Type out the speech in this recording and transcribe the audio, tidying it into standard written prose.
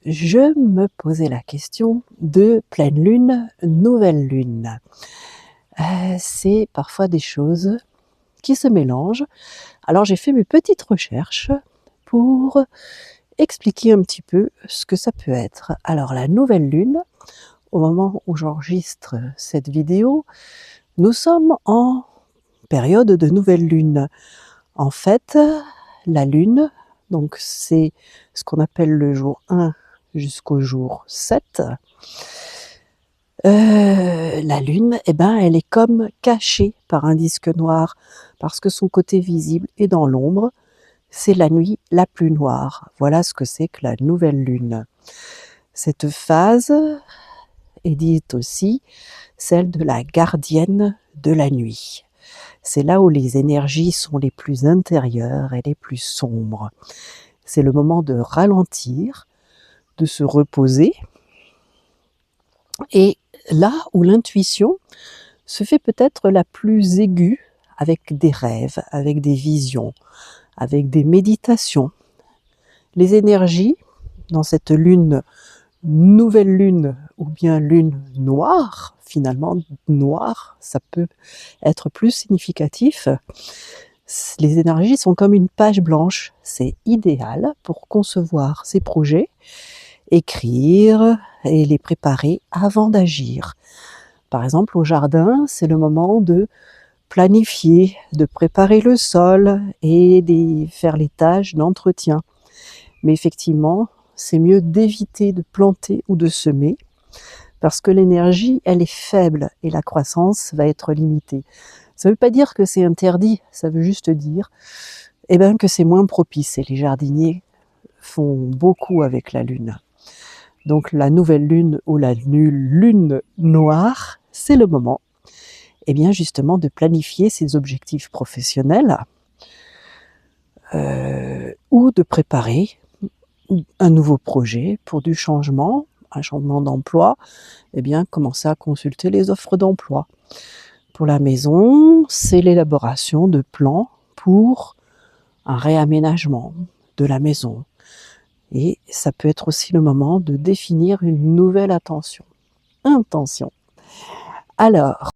Je me posais la question de pleine lune, nouvelle lune. C'est parfois des choses qui se mélangent. Alors j'ai fait mes petites recherches pour expliquer un petit peu ce que ça peut être. Alors la nouvelle lune, au moment où j'enregistre cette vidéo, nous sommes en période de nouvelle lune. En fait, la lune, donc c'est ce qu'on appelle le jour 1 jusqu'au jour 7. La lune, eh ben, elle est comme cachée par un disque noir, parce que son côté visible est dans l'ombre. C'est la nuit la plus noire. Voilà ce que c'est que la nouvelle lune. Cette phase est dite aussi celle de la gardienne de la nuit. C'est là où les énergies sont les plus intérieures et les plus sombres. C'est le moment de ralentir, de se reposer, et là où l'intuition se fait peut-être la plus aiguë, avec des rêves, avec des visions, avec des méditations. Les énergies dans cette lune, nouvelle lune ou bien lune noire, finalement noire, ça peut être plus significatif. Les énergies sont comme une page blanche, c'est idéal pour concevoir ses projets, écrire et les préparer avant d'agir. Par exemple, au jardin, c'est le moment de planifier, de préparer le sol et de faire les tâches d'entretien. Mais effectivement, c'est mieux d'éviter de planter ou de semer, parce que l'énergie, elle est faible et la croissance va être limitée. Ça ne veut pas dire que c'est interdit, ça veut juste dire que c'est moins propice, et les jardiniers font beaucoup avec la lune. Donc la nouvelle lune ou la lune noire, c'est le moment justement de planifier ses objectifs professionnels ou de préparer un nouveau projet pour du changement, un changement d'emploi, commencer à consulter les offres d'emploi. Pour la maison, c'est l'élaboration de plans pour un réaménagement de la maison. Et ça peut être aussi le moment de définir une nouvelle intention. Alors,